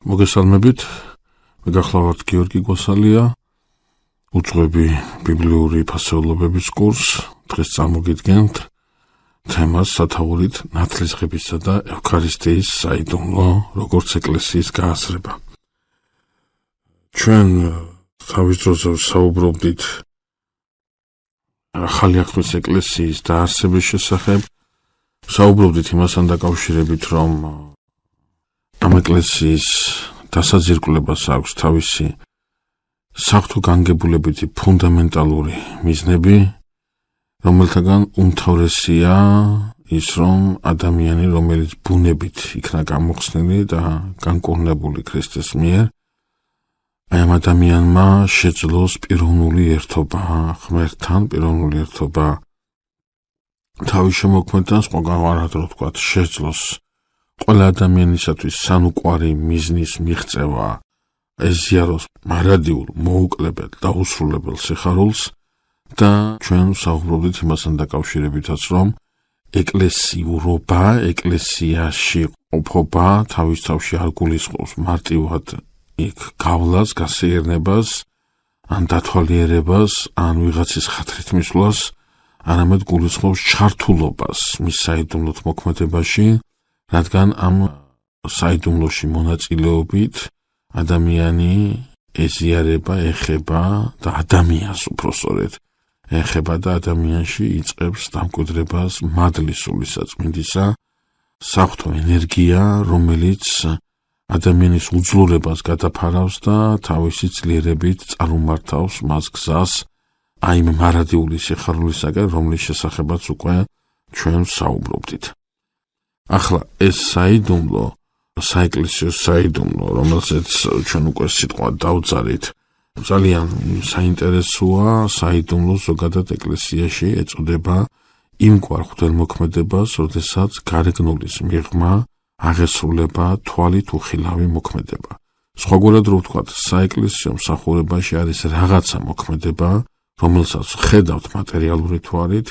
მოგესალმებით, მე გახლავართ გიორგი გვასალია, უძღვები ბიბლიური ფასეულობების კურსს, დღეს წარმოგიდგენთ თემას სათაურით ნათლისღებისა და ევქარისტიის საიდუმლო, როგორც ეკლესიის გააზრება. ჩვენ თავის დროზე საუბრობდით ახალი აღთქმის ეკლესიის დაარსების შესახებ, საუბრობდით იმასთან დაკავშირებით, რომ ამ ეკლესიის დასაძირკვლებას აქვს თავისი საღვთო განგებულებითი ფუნდამენტალური მიზნები, რომელთაგან უმთავრესია ის, რომ ადამიანი, რომელიც ბუნებით იქნა გამოხსნილი და განკურნებული ქრისტეს მიერ, აი ამ ადამიანმა შეძლოს პიროვნული ერთობა ღმერთთან, პიროვნული ერთობა თავის შემოქმედთან, სხვაგან ვარადრო ვთქვათ, შეძლოს ყველა ადამიანისათვის სანუკვარი მიზნის მიღწევა ეზიაროს მარადიულ, მოუკლებელ და უსრულებელ სიხარულს და ჩვენ საუბრობდით იმასთან დაკავშირებითაც, რომ ეკლესიურობა, ეკლესიაში ყოფობა თავის თავში არ გულისხმობს მარტივად იქ გავლას, გასეირნებას, ან დათვალიერებას, ან ვიღაცის ხათრით მისვლას, არამედ გულისხმობს ჩართულობას მის საიდუმლოთ მოქმედებაში, რადგან ამ საიდუმლოში მონაწილეობით ადამიანი ეზიარება, ეხება და ადამიანს უბრალოდ ეხება და ადამიანში იწყებს დამკვიდრებას მადლის სულისაწმინდისა, საღვთო ენერგია, რომელიც ადამიანის უძლურებას გადაფარავს და თავისი ძლიერებით წარმართავს მას გზას აი იმ მარადიული სიხარულისაგან, რომლის შესახებაც უკვე ჩვენ საუბრობდით. ახლა ეს საიდუმლო, საეკლესიო საიდუმლო, რომელსაც ჩვენ უკვე სიტყვა დავწერით, ძალიან საინტერესოა. საიდუმლო ზოგადად ეკლესიაში ეწოდება იმგვარ ღვთელმოქმედებას, როდესაც გარეგნულის მიღმა აღესრულება თვალით უხილავი მოქმედება. სხვაგვარად რო ვთქვათ, საეკლესიო მსახურებაში არის რაღაცა მოქმედება, რომელსაც ხედავთ მატერიალური თვალით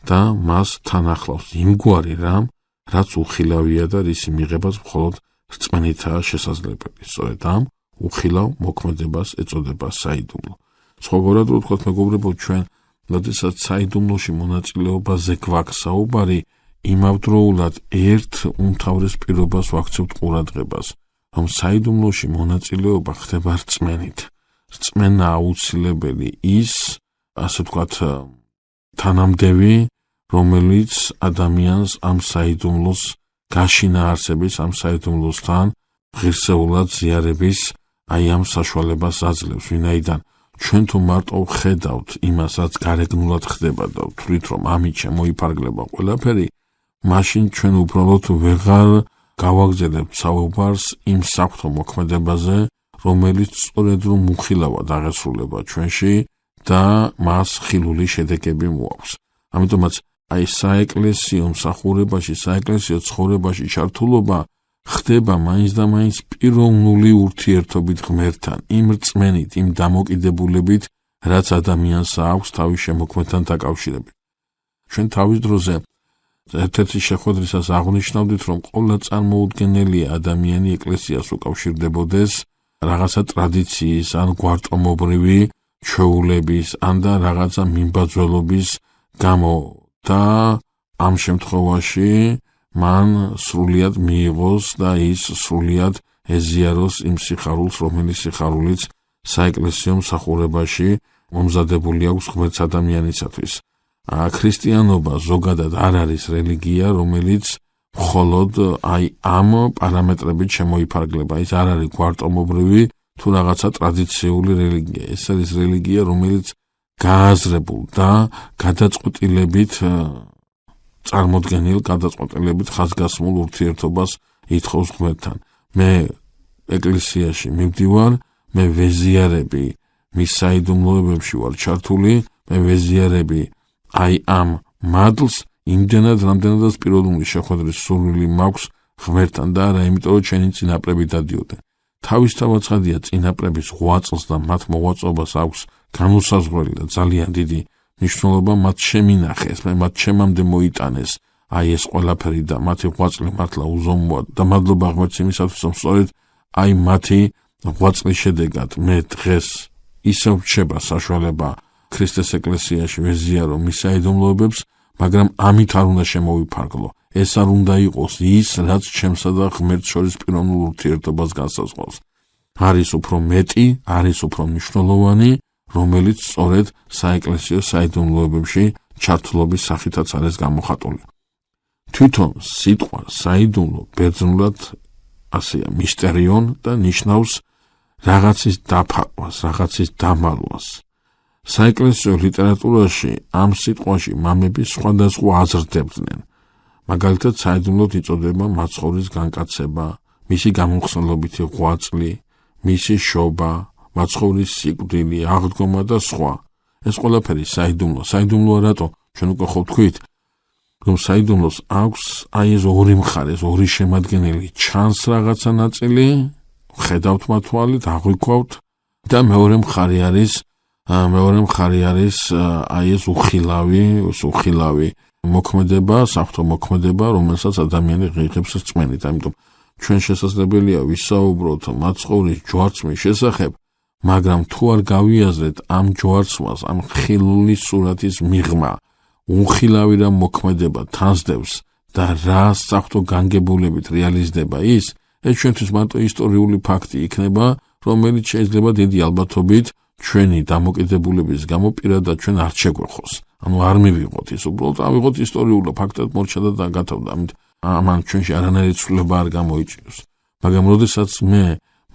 და მას თან ახლავს იმგვარი რამ, რაც უხილავია და რისი მიღებაც მხოლოდ რწმენითაა შესაძლებელი. სწორედ ამ უხილავ მოქმედებას ეწოდება საიდუმლო. სხვაგვარად რო ვთქვათ, მეგობრებო, ჩვენ როდესაც საიდუმლოში მონაწილეობაზე გვაქვს საუბარი, იმავდროულად ერთ უმთავრეს პირობას ვაქცევთ ყურადღებას, რომ საიდუმლოში მონაწილეობა ხდება რწმენით. რწმენა აუცილებელი ის, ასე ვთქვათ, თანამდევი, რომელიც ადამიანს ამ საიდუმლოს გაშინა არსების, ამ საიდუმლოსთან ღირსეულად ზიარების აი ამ საშუალებას აძლევს, ვინაიდან ჩვენ თუ მარტო ვხედავთ იმას, რაც გარეგნულად ხდება და ვთვლით, რომ ამით შემოიფარგლება ყველაფერი, მაშინ ჩვენ უბრალოდ ვეღარ გავაგზავნებთ საუბარს იმ საღვთო მოქმედებაზე, რომელიც სწორედ რომ უხილავად აღესრულება ჩვენში და მას ხილული შედეგები მოაქვს. ამიტომაც აი საეკლესიო მსახურებაში, საეკლესიო ცხოვრებაში ჩართულობა ხდება მაინც და მაინც პიროვნული ურთიერთობით ღმერთთან, იმ რწმენით, იმ დამოკიდებულებით, რაც ადამიანს აქვს თავის შემოქმედთან დაკავშირებით. ჩვენ თავის დროზე ერთ-ერთი შეხვედრისას აღვნიშნავდით, რომ ყველა წარმოუდგენელია ადამიანი ეკლესიას უკავშირდებოდეს რაღაცა ტრადიციის, ან გვარტომობრივი ჩვეულების, ან და რაღაცა მიმბაძველობის გამო და ამ შემთხვევაში მან სრულიად მიიღოს და ის სრულიად ეზიაროს იმ სიხარულს, რომელიც სიხარულიც საეკლესიო მსახურებაში მომზადებული აქვს ღმერთს ადამიანისათვის. ქრისტიანობა ზოგადად არ არის რელიგია, რომელიც მხოლოდ აი ამ პარამეტრებით შემოიფარგლება. ის არ არის გვარტომობრივი თუ რაღაცა ტრადიციული რელიგია. ეს არის რელიგია, რომელიც გააზრებულ და გადაწყვეტილებით წარმოდგენილ, გადაწყვეტილებით ხაზგასმულ ურთიერთობას ითხოვს ღმერთთან. მე ეკლესიაში მივდივარ, მე ვეზიარები მის საიდუმლოებებში ვარ ჩართული, მე ვეზიარები აი ამ მადლს, იმდენად, რამდენადაც პიროვნული შეხვედრის სურვილი მაქვს ღმერთთან და არა იმიტომ, რომ ჩვენი წინაპრები დადიოდნენ. თავისთავად ცხადია, წინაპრების ღვაწლს და მათ მოღვაწობას აქვს განუსაზღვრელი და ძალიან დიდი მნიშვნელობა მათ შემინახეს, მათ ჩემამდე მოიტანეს აი ეს ყველაფერი და მათი ღვაწლი მართლა უზომოა და მადლობა ღმერთს იმისათვის, რომ სწორედ აი მათი ღვაწლის შედეგად მე დღეს ისევ რჩება საშუალება ქრისტეს ეკლესიაში ვეზიარო მის საიდუმლოებებს, მაგრამ ამით არ უნდა შემოვიფარგლო. ეს არ უნდა იყოს ის, რაც ჩემსა და ღმერთს შორის პიროვნულ ურთიერთობას განსაზღვრავს. არის უფრო მეტი, არის უფრო მნიშვნელოვანი, რომელიც სწორედ საეკლესიო საიდუმლოებებში ჩართულობის სახითაც არის გამოხატული. თვითონ სიტყვა საიდუმლო ბერძნულად ასეა მისტერიონ და ნიშნავს რაღაცის დაფარვას, რაღაცის დამალვას. საეკლესიო ლიტერატურაში ამ სიტყვაში მამები სხვადასხვა აზრს დებდნენ. მაგალითად, საიდუმლოდ იწოდება მაცხოვრის განკაცება, მისი გამომხსნელობითი ღვაწლი, მისი შობა, მაცხოვრის სიკვდილი, აღდგომა და სხვა. ეს ყველაფერი საიდუმლო. საიდუმლოა რატო? ჩვენ უკვე ხო ვთქვით, რომ საიდუმლოს აქვს აი ეს ორი მხარე, ეს ორი შემადგენელი, ჩანს რაღაცა ნაწილი, ხედავთ მათვალით, აღვიქვავთ და მეორე მხარე არის აი ეს უხილავი მოქმედება, საფრთხო მოქმედება, რომელსაც ადამიანი ღირებს რწმენით. ამიტომ ჩვენ შესაძლებელია ვისაუბროთ მაცხოვრის ჯვარცმის შესახებ, მაგრამ თუ არ გავიაზრეთ ამ ჯვარცმას, ამ ხილული სურათის მიღმა, უხილავი რა მოქმედება თანსდევს და რა საფრთხო განგებულებით რეალიზდება ის ჩვენთვის მარტო ისტორიული ფაქტი იქნება, რომელიც შეიძლება დიდი ალბათობით ჩვენი დამოკიდებულების გამო პირადად ჩვენ არ შეგვეხოს. ანუ არ მივიღოთ ის, უბრალოდ ავიღოთ ისტორიულ ფაქტად მორჩა და გათავდა. ამან ჩვენში არანაირი ცვლილება არ გამოიწვიოს. მაგრამ როდესაც მე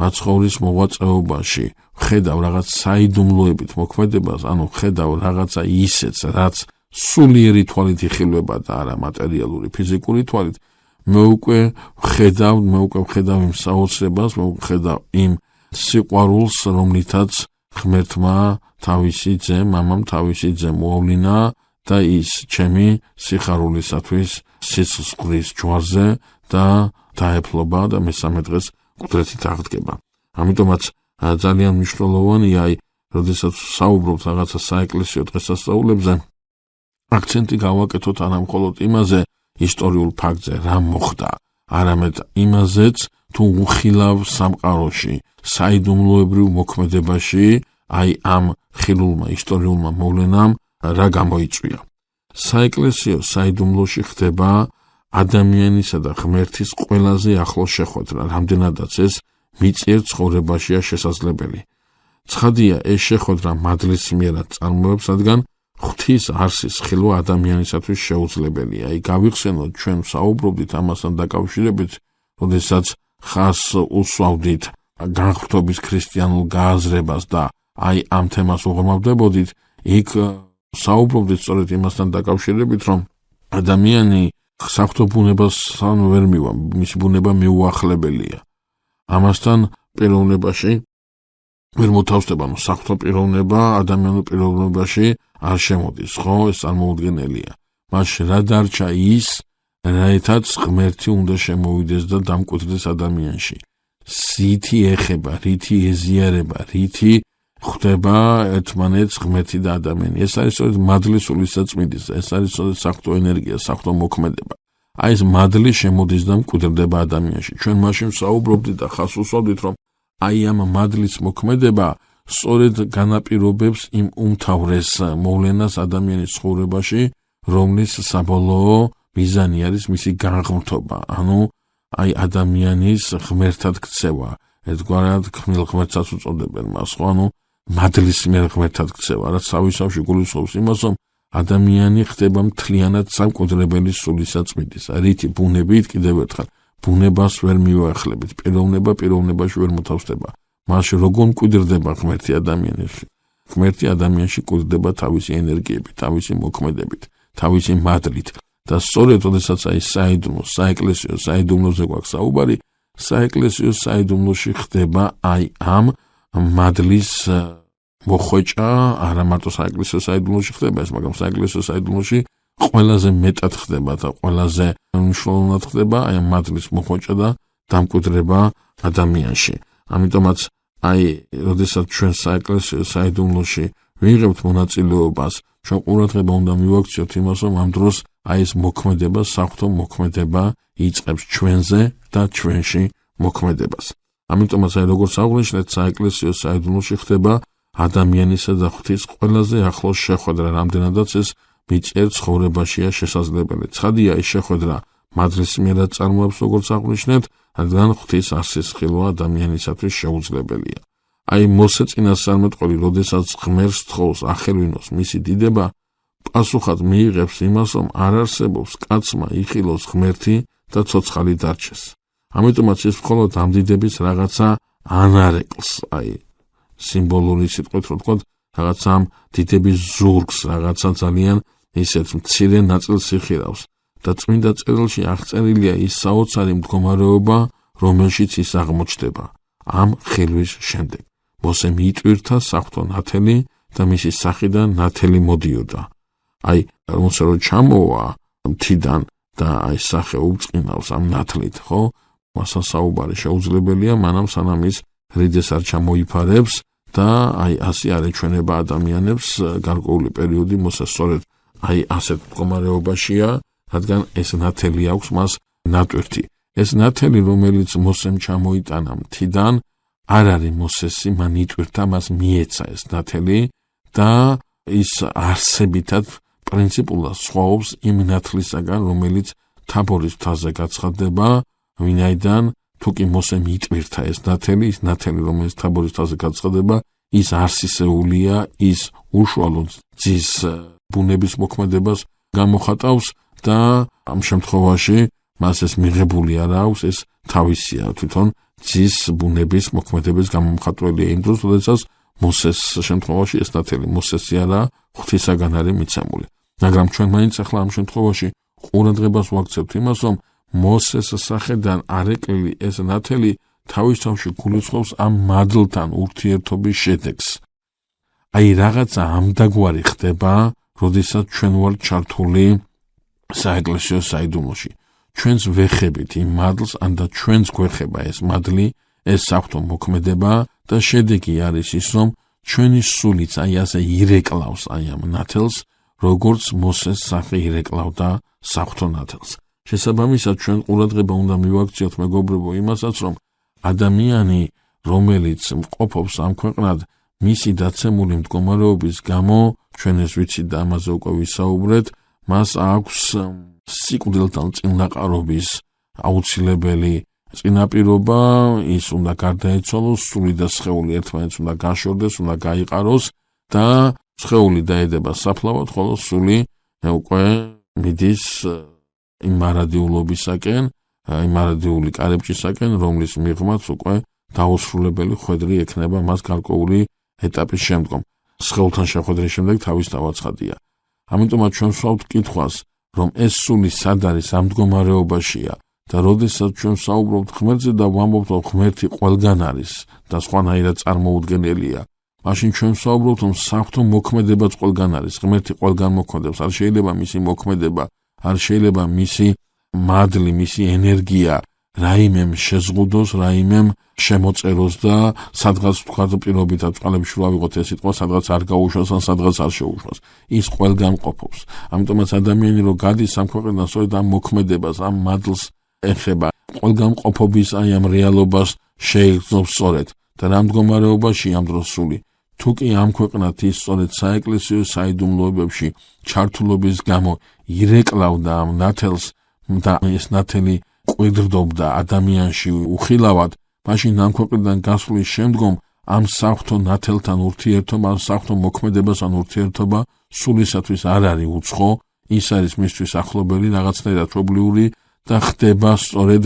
მაცხოვრის მოღვაწეობაში ხედავ რაღაც საიდუმლოებით მოქმედებას, ანუ ხედავ რაღაცა ისეთს, რაც სულიერი თვალით იხილება და არა მატერიალური, ფიზიკური თვალით, მე უკვე ვხედავ იმ საოცრებას, მე უკვე ვხედავ იმ სიყვარულს, რომლითაც ღმერთმა თავისი ძე, მამამ თავისი ძე მოავლინა და ის ჩემი სიხარულისათვის სიცოცხლის ჯვარზე და დაეფლობა და მესამე დღეს მკვდრეთით აღდგება. ამიტომაც ძალიან მნიშვნელოვანია, როდესაც საუბრობთ რაღაცა საეკლესიო დღესასწაულებზე, აქცენტი გავაკეთოთ არა მხოლოდ იმაზე, ისტორიულ ფაქტზე, რა მოხდა, არამედ იმაზეც, თუ უხილავ სამყაროში, საიდუმლოებრივ მოქმედებაში, აი ამ ხილულმა ისტორიულმა მოვლენამ რა გამოიწვია. საეკლესიო საიდუმლოში ხდება ადამიანისა და ღმერთის ყველაზე ახლო შეხვედრა, რამდენადაც ეს მიწიერ ცხოვრებაშია შესაძლებელი. ცხადია, ეს შეხვედრა მადლის მიერად წარმოებს, რადგან ღვთის არსის ხილვა ადამიანისათვის შეუძლებელია. გავიხსენოთ, ჩვენ საუბრობდით ამასთან დაკავშირებით, როდესაც ხას უსვავდით განხრთობის ქრისტიანულ გააზრებას და აი ამ თემას უღრმავდებოდით, იქ საუბრობდით სწორედ იმასთან დაკავშირებით, რომ ადამიანი საფრთხო ბუნებასთან ვერ მივა, მისი ბუნება მიუახლებელია. ამასთან პიროვნებაში ვერ მოთავსდება, საფრთხო პიროვნება ადამიანურ პიროვნებაში არ შემოდის, ხო, ეს წარმოუდგენელია. მაშინ რა დარჩა ის, რაითაც ღმერთი უნდა შემოვიდეს და დამკვიდრდეს ადამიანში. რითი ეხება, რითი ეზიარება, რითი ხვდება ერთმანეთს ღმერთი და ადამიანი. ეს არის სწორედ მადლის სულისაწმინდის, ეს არის სწორედ საფრთხო ენერგია, საფრთხო მოქმედება. აი ეს მადლი შემოდის და მკვიდრდება ადამიანში. ჩვენ მაშინ საუბრობდით და ხას უსვავდით, რომ აი ამ მადლის მოქმედება სწორედ განაპირობებს იმ უმთავრეს მოვლენას ადამიანის ცხოვრებაში, რომლის საბოლოო მიზანი არის მისი განღმრთობა, ანუ აი ადამიანის ღმერთად ქცევა. ერთგვარად ქმნილ ღმერთსაც უწოდებენ მას, ხო, ანუ მადლის მიერ ღმერთად ქცევა, რაც თავისთავში გულისხმობს იმას, რომ ადამიანი ხდება მთლიანად სამკვდრებელი სულისაწმინდის, რითი ბუნებით კიდევ ერთხელ ბუნებას ვერ მივაახლებით, პიროვნება პიროვნებაში ვერ მოთავსდება. მაშინ როგორ მკვიდრდება ღმერთი ადამიანში? ღმერთი ადამიანში მკვიდრდება თავისი ენერგიებით, თავისი მოქმედებით, თავისი მადლით. და სწორედ როდესაც აი საეკლესიო საიდუმლოზე გვაქვს საუბარი, საეკლესიო საიდუმლოში ხდება აი ამ მადლის მოხვეჭა, არა მარტო საეკლესიო საიდუმლოში ხდება ეს, მაგრამ საეკლესიო საიდუმლოში ყველაზე მეტად ხდება და ყველაზე მნიშვნელოვნად ხდება აი ამ მადლის მოხვეჭა და დამკვიდრება ადამიანში. ამიტომაც აი როდესაც ჩვენ საეკლესიო საიდუმლოში ვიღებთ მონაწილეობას, ჩვენ ყურადღება უნდა მივაქციოთ იმას, რომ ამ დროს აი ეს მოქმედება, საფრთხო მოქმედება იწყებს ჩვენზე და ჩვენში მოქმედებას. ამიტომაც აი როგორც აღვნიშნეთ, საეკლესიო საიდუმლოში ხდება ადამიანისა და ღვთის ყველაზე ახლოს შეხვედრა, რამდენადაც ეს მიწიერ ცხოვრებაშია შესაძლებელი. ცხადია, ეს შეხვედრა მადლის მიერად წარმოებს, როგორც აღვნიშნეთ, რადგან ღვთის არსისხილვა ადამიანისათვის შეუძლებელია. აი მოსე წინასწარმეტყველი, როდესაც ღმერთს თხოვს ახელვინოს მისი დიდება, პასუხად მიიღებს იმას, რომ არ არსებობს კაცმა იხილოს ღმერთი და ცოცხალი დარჩეს. ამიტომაც ის მხოლოდ ამ დიდების რაღაცა ანარეკლს, აი სიმბოლური სიტყვით რო ვთქვათ, რაღაცა ამ დიდების ზურგს, რაღაცა ძალიან ისეთ მცირე ნაწილს იხილავს და წმინდა წერილში აღწერილია ის საოცარი მდგომარეობა, რომელშიც ის აღმოჩნდება ამ ხილვის შემდეგ. მოსემ იტვირთა საღვთო ნათელი და მისი სახიდან ნათელი მოდიოდა. აი, რომელსაც რო ჩამოვა მთიდან და აი სახე უწყინავს ამ ნათლით, ხო? მასა საუბარი შეუძლებელია, მანამ სანამ ის რიდეს არ ჩამოიფარებს და აი ასე არ ეჩვენება ადამიანებს გარკვეული პერიოდი მოსა სწორედ აი ასეთ მდგომარეობაშია, რადგან ეს ნათელი აქვს მას ნატვირთი. ეს ნათელი, რომელიც მოსემ ჩამოიტანა მთიდან, არ არის მოსესი, მან იტვირთა, მას მიეცა ეს ნათელი და ის არსებითად პრინციპულად სხვაობს იმ ნათლისაგან, რომელიც თაბორის მთაზე გაცხადდება, ვინაიდან თუ კი მოსემ იტვირთა ეს ნათელი, ის ნათელი, რომელიც თაბორის მთაზე გაცხადდება, ის არსისეულია, ის უშუალო ძის ბუნების მოქმედებას გამოხატავს და ამ შემთხვევაში მას ეს მიღებული არ აქვს, ეს თავისია თვითონ ძის ბუნების მოქმედების გამომხატველია იმ დროს, როდესაც მოსეს შემთხვევაში ეს ნათელი მოსესი არა, ღვთისაგან არის მიცემული. მაგრამ ჩვენ მაინც ახლა ამ შემთხვევაში ყურადღებას ვაქცევთ იმას, რომ მოსეს სახელიდან არეკლილი ეს ნათელი თავის თავში გულისხმობს ამ მადლთან ურთიერთობის შედეგს. აი რაღაცა ამდაგვარი ხდება, როდესაც ჩვენ ვართ ჩართული საეკლესიო საიდუმლოში. ჩვენს ვეხებით იმ მადლს, ან და ჩვენს გვეხება ეს მადლი, ეს საღვთო მოქმედება და შედეგი არის ის, რომ ჩვენი სულიც აი ასე ირეკლავს აი ამ ნათელს, როგორც მოსეს სახე ირეკლავდა საღვთო ნათელს. შესაბამისად, ჩვენ ყურადღება უნდა მივაქციოთ მეგობრებო იმასაც, რომ ადამიანი, რომელიც მყოფობს ამ ქვეყნად, მისი დაცემული მდგომარეობის გამო, ჩვენ ეს ვიცით და ამაზე უკვე ვისაუბრეთ, მას აქვს სიკვდილთან წინაყარობის აუცილებელი წინაპირობა, ის უნდა გარდაეცვალოს, სული და სხეული ერთმანეთს უნდა გაშორდეს, უნდა გაიყაროს და სხეული დაედება საფლავად, ხოლო სული უკვე მიდის იმ მარადიულობისაკენ, იმ მარადიული კარიბჭისაკენ, რომლის მიღმაც უკვე დაუსრულებელი ხვედრი ექნება მას გარკვეული ეტაპის შემდგომ. სხეულთან შეხვედრის შემდეგ თავისთავად ცხადია. ამიტომაც ჩვენ ვსვავთ კითხვას, რომ ეს სული სად არის ამ მდგომარეობაშია და როდესაც ჩვენ საუბრობთ ღმერთზე და ვამბობთ, რომ ღმერთი ყველგან არის და სხვანაირად წარმოუდგენელია, მაშინ ჩვენ ვსაუბრობთ, რომ საღვთო მოქმედებაც ყველგან არის, ღმერთი ყველგან მოქმედებს, არ შეიძლება მისი მოქმედება, არ შეიძლება მისი მადლი, მისი ენერგია რაიმემ შეზღუდოს, რაიმემ შემოწეროს და სადღაც თქვათ პირობითად წყალებში რო ავიღოთ ეს სიტყვა, სადღაც არ გაუშვას, ან სადღაც არ შეუშვას. ის ყველგან ყოფობს. ამიტომაც ადამიანი რო გადის ამ ქვეყნიდან, სწორედ ამ მოქმედებას, ამ მადლს ეხება, ყველგან ყოფობის აი ამ რეალობას შეიგრძნობს სწორედ. და რა მდგომარეობაში ამ დროს სული. თუ კი ამ ქვეყნად ის სწორედ საეკლესიო საიდუმლოებებში ჩართულობის გამო ირეკლავდა ამ ნათელს და ეს ნათელი ყვიდრდობდა ადამიანში უხილავად, მაშინ ამ ქვეყნიდან გასვლის შემდგომ ამ საღვთო ნათელთან ურთიერთობა, ამ საღვთო მოქმედებასთან ურთიერთობა სულისათვის არ არის უცხო, ის არის მისთვის ახლობელი, რაღაცნაირად მშობლიური და ხდება სწორედ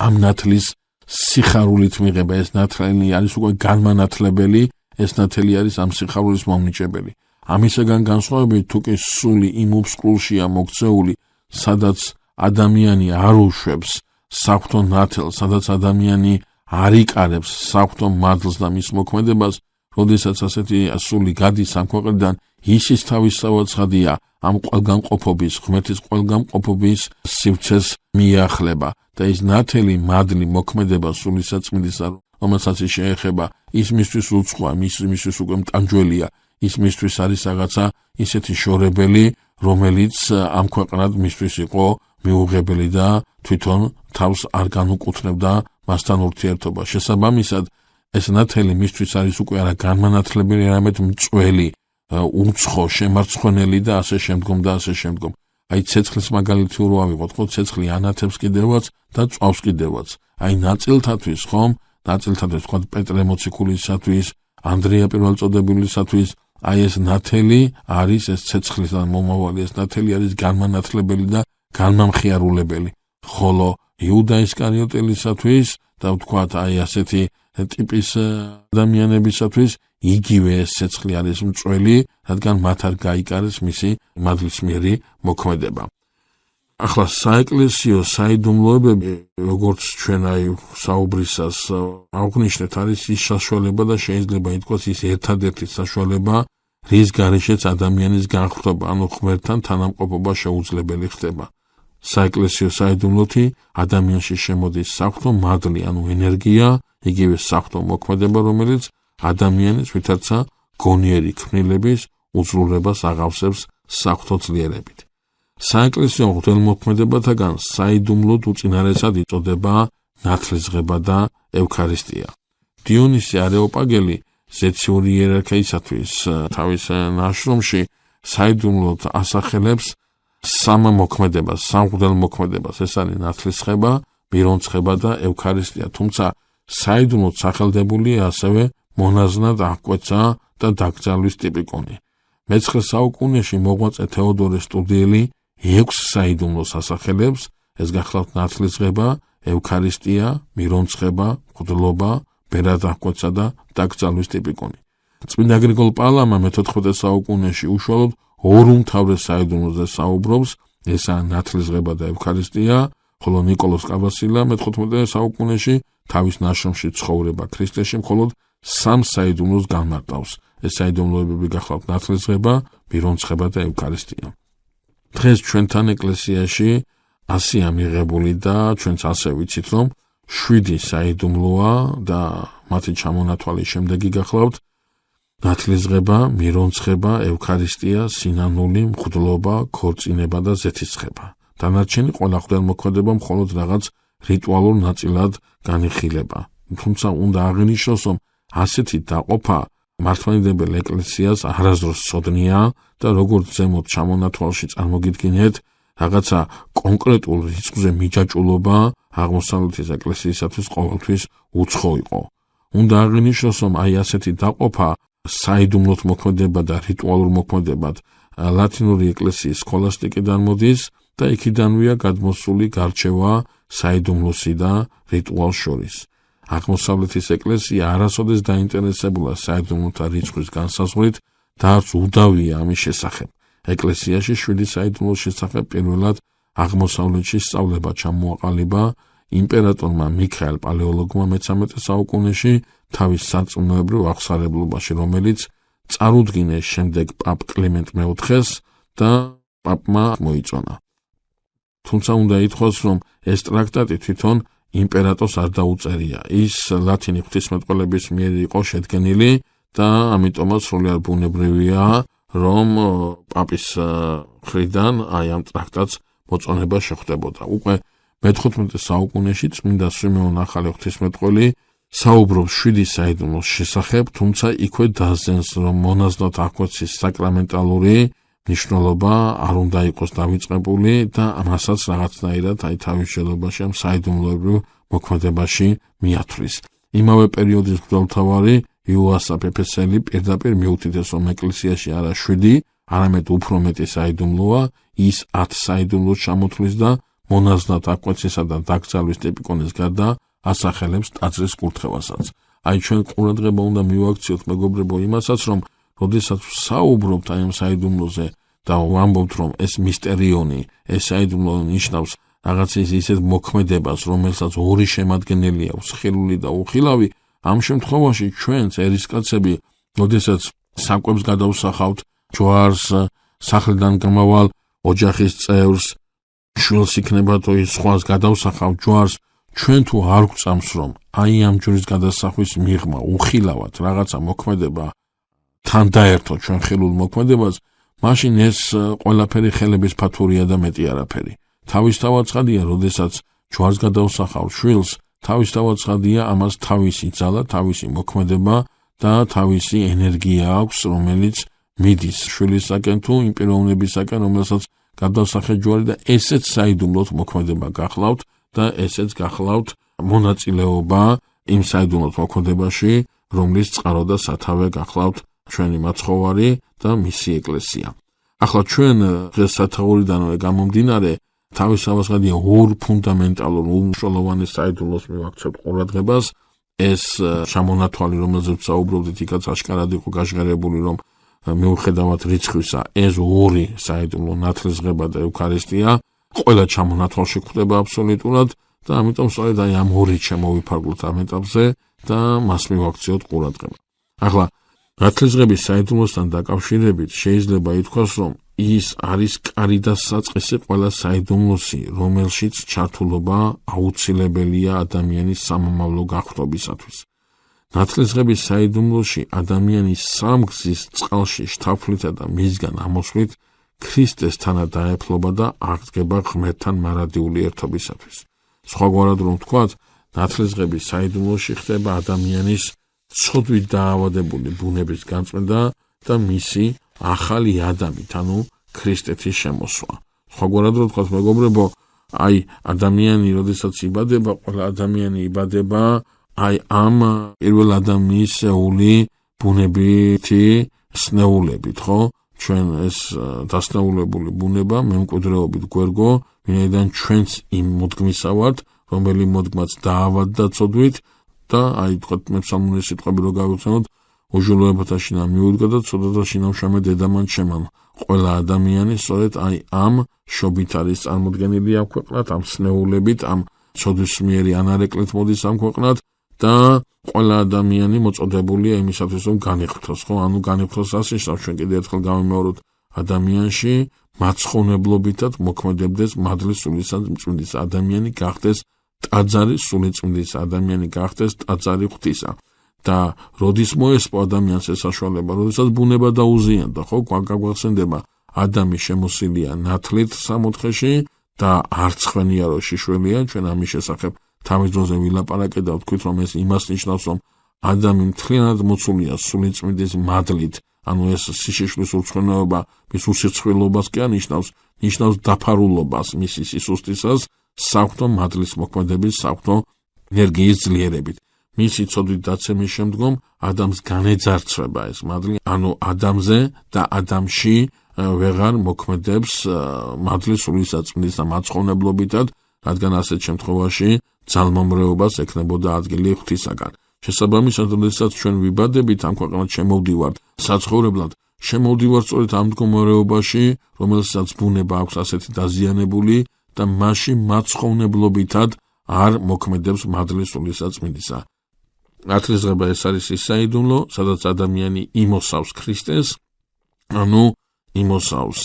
ამ ნათლის სიხარულით მიღება. ეს ნათელი არის უკვე განმანათლებელი, ეს ნათელი არის ამ სიხარულის მომნიჭებელი. ამისაგან განსხვავებით, თუ კი სული იმ უბსკულშია მოქცეული, სადაც ადამიანი არ უშვებს საღვთო ნათელს, სადაც ადამიანი არ იკარებს საღვთო მადლს და მის მოქმედებას, როდესაც ასეთი სული გადის ამ ქვეყნიდან, ისის თავისთავად ცხადია ამ ყველგან ყოფობის, ღმერთის ყველგან ყოფობის სივრცეს მიახლება და ის ნათელი მადლი მოქმედება სულისაწმინდისა, რომელსაც ის შეეხება, ის მისთვის უცხოა, მისთვის უკვე მტანჯველია, ის მისთვის არის რაღაცა ისეთი შორებელი, რომელიც ამ ქვეყნად მისთვის იყო მიუღებელი და თვითონ თავს არ განუკუთვნებდა მასთან ურთიერთობა. შესაბამისად, ეს ნათელი მისთვის არის უკვე არა განმანათლებელი, არამედ მწველი, უცხო, შემარცხვენელი და ასე შემდგომ და ასე შემდგომ. აი ცეცხლის მაგალითი რო ავიღოთ, ხო, ცეცხლი ანათებს კიდევაც და წვავს კიდევაც. აი ნაწილთათვის, ხომ? ნაწილთათვის, თქვა პეტრე მოციქულისათვის, ანდრია პირველწოდებულისათვის, აი ეს ნათელი არის ეს ცეცხლის და მომავალი ეს ნათელი არის განმანათლებელი და განმამხიარულებელი. ხოლო იუდა ისკარიოტელისათვის და ვთქვათ აი ასეთი ტიპის ადამიანებისათვის იგივე ეს ცეცხლი არის მწველი, რადგან მათ არ გაიკარეს მისი მადლისმიერი მოქმედება. ახლა საეკლესიო საიდუმლოებები, როგორც ჩვენ აი საუბრისას აღვნიშნეთ, არის ის საშუალება და შეიძლება ითქვას ის ერთადერთი საშუალება, რის გარეშეც ადამიანის განხრობა, ანუ ღმერთთან თანამყოფობა შეუძლებელი ხდება. საეკლესიო საიდუმლოთი ადამიანში შემოდის საღვთო მადლი, ანუ ენერგია, იგივე საღვთო მოქმედება, რომელიც ადამიანის ვითარცა გონიერი ქმნილების უზრუნველობას აღავსებს საღვთო ძლიერებით. საეკლესიო ღვთაელმოქმედებათაგან საიდუმლოდ უწინარესად იწოდება ნათლისღება და ევქარისტია. დიონისი არეოპაგელი ზეციური იერარქიისათვის თავის ნაშრომში საიდუმლოდ ასახელებს სამ მოქმედებას, სამ ღვთაელმოქმედებას, ეს არის ნათლისღება, მირონცხება და ევქარისტია, თუმცა საიდუმლოდ სახელდებულია ასევე მონაზნად აღკვეცა და დაკრძალვის ტიპიკონი. მე-9 საუკუნეში მოღვაწე თეოდორე სტუდიელი 6 საიდუმლოს ასახელებს, ეს გახლავთ ნათლისღება, ევქარისტია, მირონცხება, მღვდლობა, ბერად აღკვეცა და დაკრძალვის ტიპიკონი. წმინდა გრიგოლ პალამა მე-14 საუკუნეში უშუალოდ ორ უმთავრეს საიდუმლოზე საუბრობს, ესაა ნათლისღება და ევქარისტია, ხოლო ნიკოლოზ კაბასილა მე-15 საუკუნეში თავის ნაშრომში ცხოვრება ქრისტეში მხოლოდ სამ საიდუმლოს განმარტავს. ეს საიდუმლოებები გახლავთ ნათლისღება, მირონცხება და ევქარისტია. დღეს ჩვენთან ეკლესიაში 100-ია მიღებული და ჩვენც ასე ვიცით, რომ 7 საიდუმლოა და მათი ჩამონათვალის შემდეგი გახლავთ ნათლისღება, მირონცხება, ევქარისტია, სინანული, მღვდლობა, ქორწინება და ზეთისხება. დანარჩენი ყველა ღვთაელმოქმედება მხოლოდ რაღაც რიტუალურ ნაწილად განიხილება. თუმცა უნდა აღინიშნოს, რომ ასეთი დაყოფა მართლმადიდებელ ეკლესიას არასდროს ცოდნია და როგორც ზემოთ ჩამონათვალში წარმოგიდგინეთ, რაღაცა კონკრეტულ რიცხვზე მიჯაჭულობა აღმოსავლეთის ეკლესიისათვის ყოველთვის უცხო იყო. უნდა აღინიშნოს, რომ აი ასეთი დაყოფა საიდუმლოდ მოქმედება და რიტუალურ მოქმედებად ლათინური ეკლესიის სქოლასტიკიდან მოდის და იქიდანვეა გადმოსული გარჩევა საიდუმლოსი და რიტუალს შორის. აღმოსავლეთის ეკლესია არასოდეს დაინტერესებულა საიდუმლოთა რიცხვის განსაზღვრით და არც უდავია ამის შესახებ. ეკლესიაში 7 საიდუმლოს შესახებ პირველად აღმოსავლეთში სწავლება ჩამოაყალიბა იმპერატორმა მიქაელ პალეოლოგმა მე-13 საუკუნეში თავის სარწმუნოებრივ აღსარებლობაში, რომელიც წარუდგინეს შემდეგ პაპ კლიმენტ მე-4-ს და პაპმა მოიწონა. თუმცა უნდა ითქვას, რომ ეს ტრაქტატი თვითონ იმპერატორს არ დაუწერია. ის ლათინი ღვთისმეტყველების მიერ იყო შედგენილი და ამიტომაც სრულიად ბუნებრივია, რომ პაპის მხრიდან აი ამ ტრაქტატს მოწონება შეხვდებოდა. უკვე მე-15 საუკუნეში წმინდა სვიმეონ ახალი ღვთისმეტყველი საუბრობს 7 საიდუმლოს შესახებ, თუმცა იქვე დასძენს, რომ მონაზნად აღკვეცის საკრამენტალური მნიშვნელობა არ უნდა იყოს დავიწყებული და ამასაც რაღაცნაირად აი თავის შედობაში ამ საიდუმლოებრივ მოქმედებაში მიათვლის. იმავე პერიოდის მღვდელმთავარი იოასაფ ეფესელი პირდაპირ მიუთითებს, რომ ეკლესიაში არა 7, არამედ უფრო მეტი საიდუმლოა, ის 10 საიდუმლოს ჩამოთვლის და მონაზნად აღკვეცისა და დაკრძალვის ტიპიკონის გარდა ასახელებს ტაძრის კურთხევასაც. აი ჩვენ ყურადღება უნდა მივაქციოთ მეგობრებო იმასაც, რომ როდესაც საუბრობთ აი ამ საიდუმლოზე და ვამბობთ, რომ ეს მისტერიონი, ეს საიდუმლო ნიშნავს რაღაცის ისეთ მოქმედებას, რომელსაც ორი შემადგენელი აქვს, ხილული და უხილავი, ამ შემთხვევაში ჩვენც ერისკაცები, როდესაც საკვებს გადავსახავთ, ჯვარს, სახლიდან გამავალ ოჯახის წევრს, შვილს იქნება თუ ის სხვას გადავსახავთ ჯვარს, ჩვენ თუ არ გვწამს, რომ აი ამ ჯვრის გადასახვის მიღმა უხილავად რაღაცა მოქმედება თან დაერთო ჩვენ ხილულ მოქმედებას, მაშინ ეს ყველაფერი ხელების ფათურია და მეტი არაფერი. თავისთავად ცხადია, როდესაც ჯვარს გადავსახავ შვილს თავისთავად ცხადია, ამას თავისი ძალა, თავისი მოქმედება და თავისი ენერგია აქვს, რომელიც მიდის შვილისაკენ თუ იმ პიროვნებისაკენ, რომელსაც გადავსახეთ ჯვარი და ესეც საიდუმლოდ მოქმედება გახლავთ და ესეც გახლავთ მონაწილეობა იმ საიდუმლოდ მოქმედებაში, რომლის წყარო და სათავე გახლავთ ჩვენი მაცხოვარი და მისი ეკლესია. ახლა ჩვენ დღეს სათაურიდანვე გამომდინარე თავისთავად ორ ფუნდამენტალურ უმნიშვნელოვანეს საიდუმლოს მივაქცევთ ყურადღებას. ეს ჩამონათვალი, რომელზეც საუბრობდით, იქაც აშკარად იყო გაჟღერებული, რომ მიუხედავად რიცხვისა, ეს ორი საიდუმლო ნათლისღება და ევქარისტია ყველა ჩამონათვალში გვხვდება აბსოლუტურად და ამიტომ სწორედ ამ ორით შემოვიფარგლოთ ამ ეტაპზე და მას მივაქციოთ ყურადღება. ახლა ნათლისღების საიდუმლოსთან დაკავშირებით შეიძლება ითქვას, რომ ის არის კარი და საწყისი ყველა საიდუმლოსი, რომელშიც ჩართულობა აუცილებელია ადამიანის სამომავლო გახვრობისათვის. ნათლისღების საიდუმლოში ადამიანის სამგზის წყალში შთანთვლითა და მისგან ამოსვლით ქრისტეს თანადაეფლობა და აღდგება ღმერთთან მარადიული ერთობისათვის. სხვაგვარად რომ ვთქვათ, ნათლისღების საიდუმლოში ხდება ადამიანის ცოდვით დაავადებული ბუნების განწმენდა და მისი ახალი ადამით, ანუ ქრისტეთის შემოსვა. სხვაგვარად რომ ვთქვათ, მეგობრებო, ადამიანი, როდესაც იბადება, ყველა ადამიანი იბადება ამ პირველ ადამიანისეული ბუნებითი სნეულებით, ხო? ჩვენ ეს დასნეულებული ბუნება მემკვიდრეობით გვერგო, ვინაიდან ჩვენც იმ მოდგმისა ვართ, რომელი მოდგმაც დაავადდა ცოდვით და თქვათ მე სამუნე სიტყვები რო გავიხსენოთ, უჟულოებათა შინა მიუდგა და ცოდვათა შინამშრომე დედამან შემან. ყველა ადამიანი სწორედ ამ შობით არის წარმოდგენილი ამ ქვეყნად, ამ სნეულებით, ამ ცოდვისმიერი ანარეკლით მოდის ამ ქვეყნად და ყველა ადამიანი მოწოდებულია იმისათვის, რომ განიხრთოს, ხო? ანუ განიხრთოს ასე ნიშნავს, ჩვენ კიდევ ერთხელ გავიმეოროთ, ადამიანში მაცხოვნებლობითად მოქმედებდეს მადლის სულიწმინდის ადამიანი გახდეს ტაძარი სულიწმინდის ადამიანი გახდეს ტაძარი ღვთისა. და როდის მოესპო ადამიანს ეს საშუალება, როდესაც ბუნება დაუზიანდა, ხო? გაგვახსენდება, ადამი შემოსილია ნათლით სამოთხეში და არცხვენია რო შიშველია, ჩვენ ამის შესახებ თავის დროზე ვილაპარაკეთ და ვთქვით, რომ ეს იმას ნიშნავს, რომ ადამი მთლიანად მოცულია სულიწმინდის მადლით, ანუ ეს სიშიშვლის ურცხვენობა მის უსიცხვილობას კი ნიშნავს დაფარულობას მისი სისუსტისას საღვთო მადლის მოქმედების საღვთო ენერგიის ძლიერებით. მისი ცოდვით დაცემის შემდგომ ადამს განეძარცვება ეს მადლი, ანუ ადამზე და ადამში ვეღარ მოქმედებს მადლის სულისაწმინდის და მაცხოვნებლობითად, რადგან ასეთ შემთხვევაში ძალმომრეობას ექნებოდა ადგილი ღვთისაგან. შესაბამისად, როდესაც ჩვენ ვიბადებით ამ ქვეყნად შემოვდივართ საცხოვრებლად, შემოვდივართ სწორედ ამ მდგომარეობაში, რომელსაც ბუნება აქვს ასეთი დაზიანებული და მასში მაცხოვნებლობითად არ მოქმედებს მადლის სულისაწმინდისა. ნათლისღება ეს არის ის საიდუმლო, სადაც ადამიანი იმოსავს ქრისტეს, ანუ იმოსავს